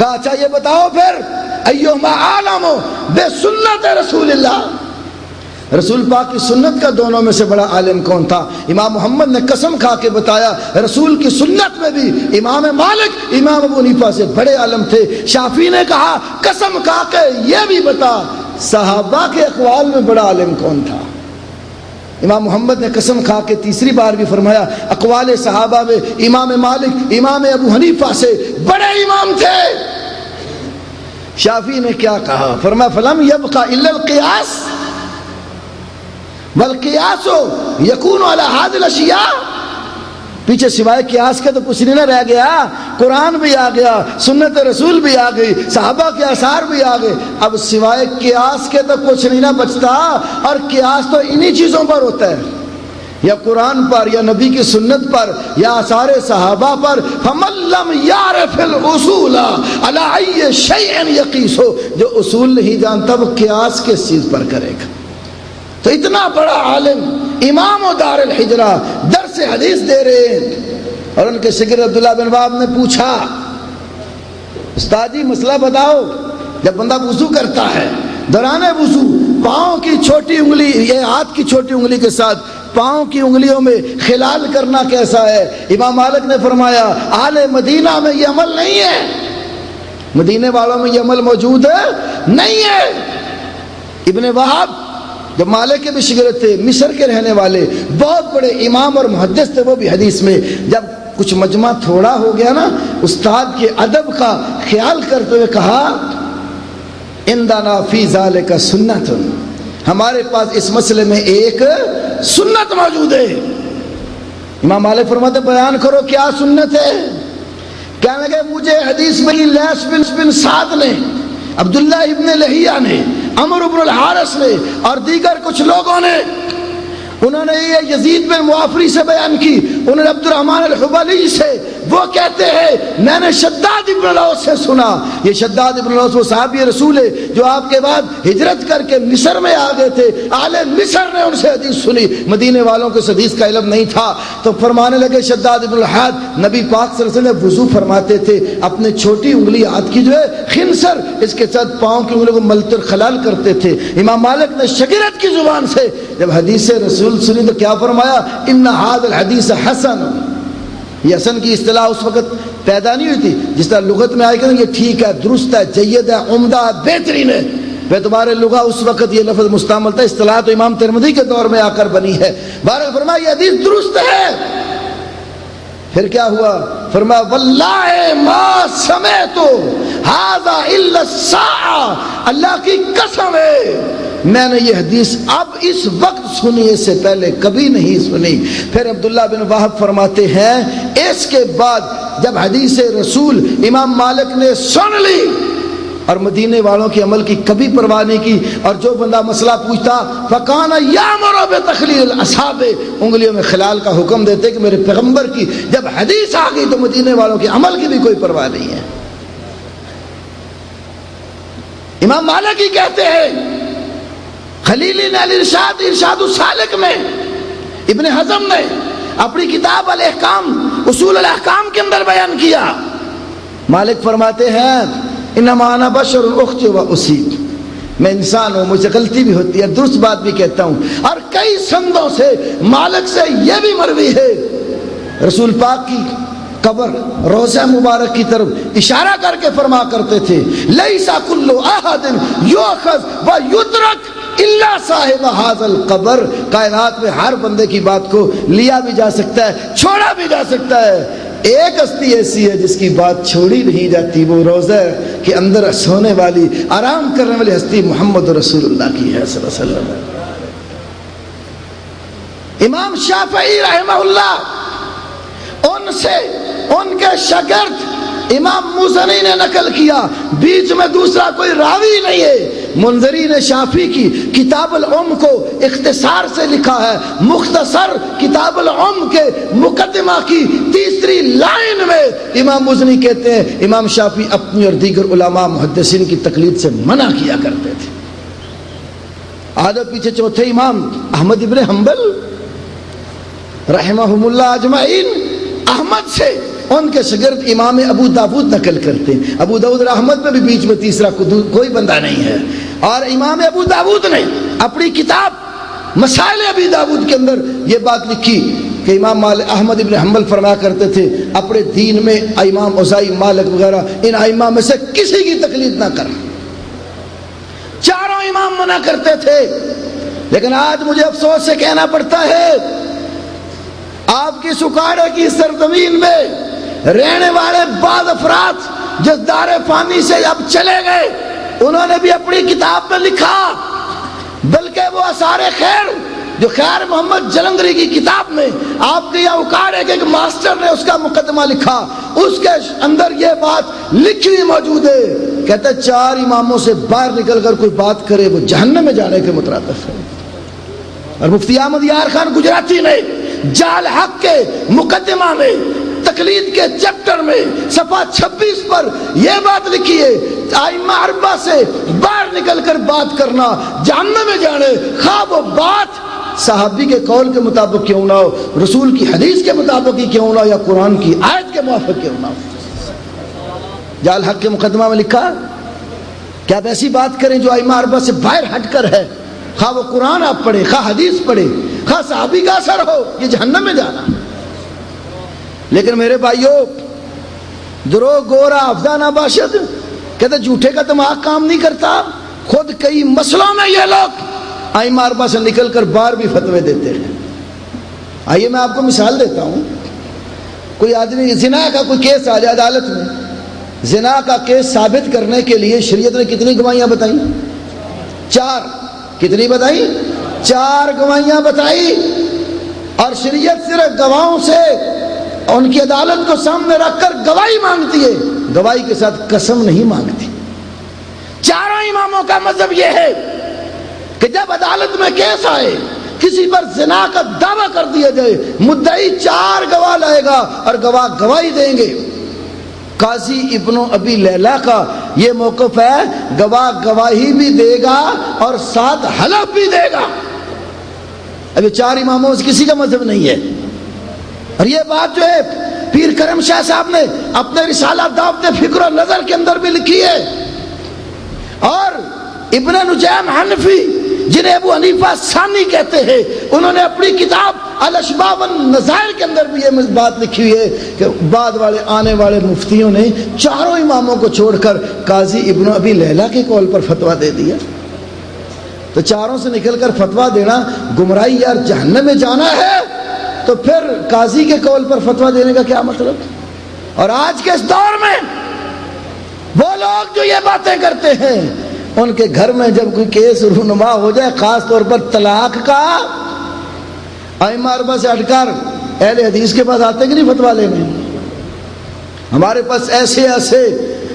کہا اچھا یہ بتاؤ پھر ایہما اعلم بے سنت رسول اللہ، رسول پاک کی سنت کا دونوں میں سے بڑا عالم کون تھا؟ امام محمد نے قسم کھا کے بتایا رسول کی سنت میں بھی امام مالک امام ابو حنیفہ سے بڑے عالم تھے۔ شافعی نے کہا قسم کھا کے یہ بھی بتا صحابہ کے اقوال میں بڑا عالم کون تھا؟ امام محمد نے قسم کھا کے تیسری بار بھی فرمایا اقوال صحابہ میں امام مالک امام ابو حنیفہ سے بڑے امام تھے۔ شافعی نے کیا کہا؟ فرمایا فلم یبقى الا القیاس والقیاس یکون علی هذه الاشیاء، پیچھے سوائے قیاس کے تو کچھ نہیں نہ رہ گیا، قرآن بھی آ گیا، سنت رسول بھی آ گئی، صحابہ کے آثار بھی آ گئے، اب سوائے قیاس کے تو کچھ نہیں نہ بچتا، اور قیاس تو انہی چیزوں پر ہوتا ہے، یا قرآن پر یا نبی کی سنت پر یا آثار صحابہ پر۔ فمن لم یعرف الاصول علی ای شیء یقیس، جو اصول نہیں جانتا وہ قیاس کس چیز پر کرے گا؟ تو اتنا بڑا عالم امام و دار الحجرہ درس حدیث دے رہے ہیں، اور ان کے شاگرد عبداللہ بن وہب نے پوچھا استاد جی مسئلہ بتاؤ، جب بندہ وضو کرتا ہے دوران وضو پاؤں کی چھوٹی انگلی یہ ہاتھ کی چھوٹی انگلی کے ساتھ پاؤں کی انگلیوں میں خلال کرنا کیسا ہے؟ امام مالک نے فرمایا اہل مدینہ میں یہ عمل نہیں ہے، مدینے والوں میں یہ عمل موجود ہے نہیں ہے۔ ابن وہب جو مالک کے بھی شاگرد تھے، مصر کے رہنے والے بہت بڑے امام اور محدث تھے، وہ بھی حدیث میں جب کچھ مجمع تھوڑا ہو گیا نا، استاد کے ادب کا خیال کرتے ہوئے کہا عندنا فی ذالک سنت، ہمارے پاس اس مسئلے میں ایک سنت موجود ہے۔ امام مالک فرماتے بیان کرو کیا سنت ہے؟ کہنے لگے مجھے حدیث میں لیث بن سعد نے، عبداللہ ابن لہیہ نے، عمرو بن الحارث نے اور دیگر کچھ لوگوں نے، انہوں نے یہ یزید بن معافری سے بیان کی، انہوں نے عبد الرحمن الحبلی سے، وہ کہتے ہیں میں نے شداد ابن الاوس سے سنا، یہ شداد ابن الاوس وہ صحابی رسول ہے جو آپ کے بعد ہجرت کر کے مصر میں آ گئے تھے، اہل مصر نے ان سے حدیث سنی، مدینے والوں کو اس حدیث کا علم نہیں تھا، تو فرمانے لگے شداد ابن الحاد نبی پاک صلی اللہ علیہ وسلم وضو فرماتے تھے، اپنے چھوٹی انگلی ہاتھ کی جو ہے خنصر اس کے ساتھ پاؤں کی انگلیوں کو ملتے اور خلال کرتے تھے۔ امام مالک نے شاگرد کی زبان سے جب حدیث رسول سنی تو کیا فرمایا ان ھذا الحدیث حسن، یہ حسن کی اصطلاح اس وقت پیدا نہیں ہوئی تھی، جس طرح لغت میں آئے کہ یہ ٹھیک ہے، درست ہے، جید ہے، عمدہ ہے، بہترین ہے، باعتبار لغت اس وقت یہ لفظ مستعمل تھا، اصطلاح تو امام ترمذی کے دور میں آ کر بنی ہے۔ بارک فرمایا یہ حدیث درست ہے، پھر کیا ہوا؟ فرمایا واللہ ما سمعت ھذا الا الساعہ، اللہ کی قسم ہے میں نے یہ حدیث اب اس وقت سنی، اس سے پہلے کبھی نہیں سنی۔ پھر عبداللہ بن وہب فرماتے ہیں اس کے بعد جب حدیث رسول امام مالک نے سن لی اور مدینے والوں کے عمل کی کبھی پرواہ نہیں کی، اور جو بندہ مسئلہ پوچھتا فکان یامر بتخلیل الاصابع، انگلیوں میں خلال کا حکم دیتے کہ میرے پیغمبر کی جب حدیث آ گئی تو مدینے والوں کے عمل کی بھی کوئی پرواہ نہیں ہے۔ امام مالک ہی کہتے ہیں خلیلی نے الارشاد ارشاد السالک میں، ابن حزم نے اپنی کتاب الاحکام اصول الاحکام کے اندر بیان کیا، مالک فرماتے ہیں انما انا بشر اخطئ و اصیب، میں انسان ہوں، مجھ سے غلطی بھی ہوتی ہے، درست بات بھی کہتا ہوں۔ اور کئی سندوں سے مالک سے یہ بھی مروی ہے رسول پاک کی قبر روضہ مبارک کی طرف اشارہ کر کے فرما کرتے تھے لیس کل احد یؤخذ و یترک الا صاحب ھذا القبر، کائنات میں ہر بندے کی بات کو لیا بھی جا سکتا ہے، چھوڑا بھی جا سکتا ہے، ایک ہستی ایسی ہے جس کی بات چھوڑی نہیں جاتی، وہ روضہ کے اندر سونے والی آرام کرنے والی ہستی محمد رسول اللہ کی ہے صلی اللہ علیہ وسلم۔ امام شافعی رحمہ اللہ ان سے ان کے شاگرد امام مزنی نے نقل کیا، بیچ میں دوسرا کوئی راوی نہیں ہے۔ منذری نے شافعی کی کتاب العم کو اختصار سے لکھا ہے، مختصر کتاب العم کے مقدمہ کی تیسری لائن میں امام مزنی کہتے ہیں امام شافعی اپنی اور دیگر علماء محدثین کی تقلید سے منع کیا کرتے تھے۔ آدھے پیچھے چوتھے امام احمد ابن حنبل رحمہم اللہ اجمعین احمد سے ان کے شاگرد امام ابو داود نقل کرتے ہیں. ابو داود احمد میں بھی بیچ میں تیسرا کوئی بندہ نہیں ہے. اور امام ابو داود نے اپنی کتاب مسائل ابی داود کے اندر یہ بات لکھی کہ امام احمد ابن حنبل فرمایا کرتے تھے اپنے دین میں امام اوزاعی مالک وغیرہ ان ائمہ میں سے کسی کی تقلید نہ کرنا. چاروں امام منع کرتے تھے. لیکن آج مجھے افسوس سے کہنا پڑتا ہے آپ کی سکاڑے کی سرزمین میں رہنے والے بعض افراد جس دار فانی سے اب چلے گئے انہوں نے بھی اپنی کتاب میں لکھا، بلکہ وہ آثار خیر جو خیر محمد جلندری کی کتاب میں آپ کے یہاں اکاڑے کے ایک ماسٹر نے اس کا مقدمہ لکھا، اس کے اندر یہ بات لکھی موجود ہے. کہتا ہے 4 اماموں سے باہر نکل کر کوئی بات کرے وہ جہنم میں جانے کے مترادف ہے. اور مفتی احمد یار خان گجراتی نے جال حق کے مقدمہ میں تقلید کے چیپٹر میں صفحہ 26 پر یہ بات لکھی ہے ائمہ اربعہ سے باہر نکل کر بات کرنا جہنم میں جانے، خواہ وہ بات صحابی کے قول کے مطابق کیوں نہ ہو، رسول کی حدیث کے مطابق ہی کیوں نہ ہو، یا قرآن کی آیت کے موافق کیوں نہ ہو. جال حق کے مقدمہ میں لکھا کہ آپ ایسی بات کریں جو ائمہ اربعہ سے باہر ہٹ کر ہے، خواہ وہ قرآن آپ پڑھیں، خواہ حدیث پڑھیں، خواہ صحابی کا اثر ہو، یہ جہنم میں جانا. لیکن میرے بھائیوں درو گورا افزا نہ باشد کہتے جھوٹے کا دماغ کام نہیں کرتا. خود کئی مسئلوں میں یہ لوگ ائمہ اربعہ سے نکل کر باہر بھی فتوے دیتے ہیں. آئیے میں آپ کو مثال دیتا ہوں. کوئی آدمی زنا کا کوئی کیس آ جائے عدالت میں، زنا کا کیس ثابت کرنے کے لیے شریعت نے کتنی گواہیاں بتائیں؟ 4. کتنی بتائی؟ 4 گواہیاں بتائی. اور شریعت صرف گواہوں سے ان کی عدالت کو سامنے رکھ کر گواہی مانگتی ہے، گواہی کے ساتھ قسم نہیں مانگتی. چاروں اماموں کا مذہب یہ ہے کہ جب عدالت میں کیس آئے کسی پر زنا کا دعویٰ کر دیا جائے، مدعی 4 گواہ لائے گا اور گواہ گواہی دیں گے. قاضی ابن ابی لیلہ کا یہ موقف ہے، گواہ گواہی بھی دے گا اور ساتھ حلف بھی دے گا. اب یہ 4 اماموں سے کسی کا مذہب نہیں ہے. اور یہ بات جو ہے پیر کرم شاہ صاحب نے اپنے رسالہ دعوت فکر و نظر کے اندر بھی لکھی ہے. اور ابن نجیم حنفی جنہیں ابو حنیفہ ثانی کہتے ہیں، انہوں نے اپنی کتاب الاشباح والنظائر کے اندر بھی یہ بات لکھی ہوئی ہے کہ بعد والے آنے والے مفتیوں نے 4 اماموں کو چھوڑ کر قاضی ابن ابی لیلہ کے قول پر فتویٰ دے دیا. تو 4 سے نکل کر فتویٰ دینا گمراہی یار جہنم میں جانا ہے، تو پھر قاضی کے قول پر فتویٰ دینے کا کیا مطلب؟ اور آج کے اس دور میں وہ لوگ جو یہ باتیں کرتے ہیں ان کے گھر میں جب کوئی کیس رونما ہو جائے، خاص طور پر طلاق کا، ائمہ اربعہ سے ہٹ کر اہل حدیث کے پاس آتے کہ نہیں فتویٰ لینے؟ ہمارے پاس ایسے ایسے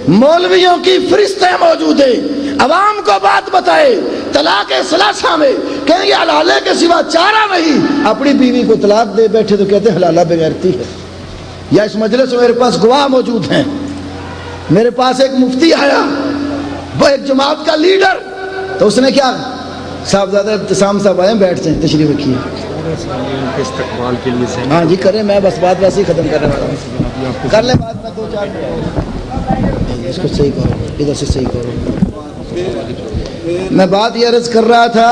مولویوں کی فہرستیں موجود ہیں، عوام کو بات بتائے طلاق ثلاثہ میں کہیں گے حلالے کے سوا چارہ نہیں، اپنی بیوی کو طلاق دے بیٹھے تو کہتے ہیں حلالہ بغیرتی ہے. یا اس مجلس میں میرے پاس گواہ موجود ہیں. میرے پاس ایک مفتی آیا، وہ ایک جماعت کا لیڈر، تو اس نے کیا، صاحبزادہ ابتسام صاحب آئے، بیٹھ جائیں، تشریف رکھیے. استقبال کے لیے ہاں جی کریں، میں بس بات ویسے ہی ختم کرنے والا ہوں. کر لیں بات، میں 2-4 اس کو صحیح کرو، ادھر سے صحیح کرو. میں بات یہ عرض کر رہا تھا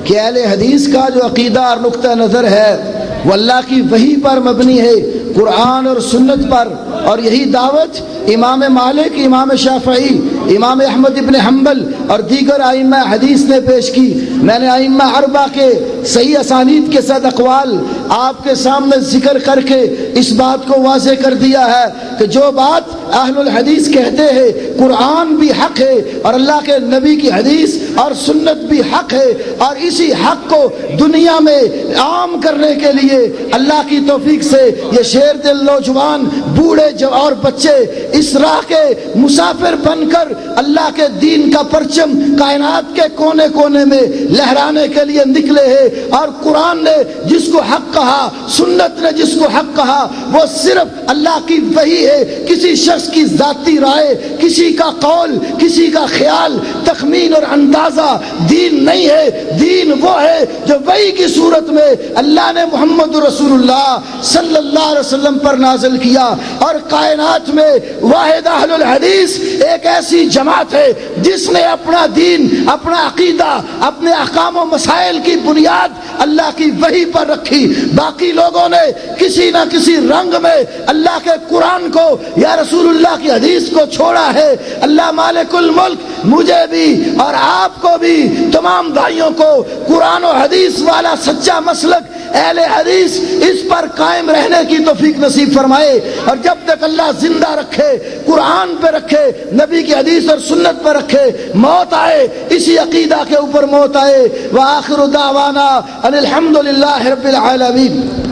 کہ اہل حدیث کا جو عقیدہ اور نقطہ نظر ہے وہ اللہ کی وحی پر مبنی ہے، قرآن اور سنت پر. اور یہی دعوت امام مالک، امام شافعی، امام احمد ابن حنبل اور دیگر ائمہ حدیث نے پیش کی. میں نے ائمہ اربعہ کے صحیح اسانید کے ساتھ اقوال آپ کے سامنے ذکر کر کے اس بات کو واضح کر دیا ہے کہ جو بات اہل الحدیث کہتے ہیں قرآن بھی حق ہے اور اللہ کے نبی کی حدیث اور سنت بھی حق ہے، اور اسی حق کو دنیا میں عام کرنے کے لیے اللہ کی توفیق سے یہ شیر دل نوجوان، بوڑھے اور بچے اس راہ کے مسافر بن کر اللہ کے دین کا پرچم کائنات کے کونے کونے میں لہرانے کے لیے نکلے ہیں. اور قرآن نے جس کو حق کہا، سنت نے جس کو حق کہا، وہ صرف اللہ کی وحی ہے. کسی شخص کی ذاتی رائے، کسی کا قول، کسی کا خیال تخمین اور اندازہ دین نہیں ہے. دین وہ ہے جو وحی کی صورت میں اللہ نے محمد رسول اللہ صلی اللہ علیہ وسلم پر نازل کیا. اور کائنات میں واحد اہل الحدیث ایک ایسی جماعت ہے جس نے اپنا دین، اپنا عقیدہ، اپنے احکام و مسائل کی بنیاد اللہ کی وحی پر رکھی. باقی لوگوں نے کسی نہ کسی رنگ میں اللہ کے قرآن کو یا رسول اللہ کی حدیث کو چھوڑا ہے. اللہ مالک الملک مجھے بھی اور آپ کو بھی، تمام بھائیوں کو قرآن و حدیث والا سچا مسلک اہل حدیث اس پر قائم رہنے کی توفیق نصیب فرمائے. اور جب تک اللہ زندہ رکھے، قرآن پہ رکھے، نبی کی حدیث اور سنت پر رکھے، موت آئے اسی عقیدہ کے اوپر موت آئے. وآخر دعوانا ان الحمد للہ رب العالمین.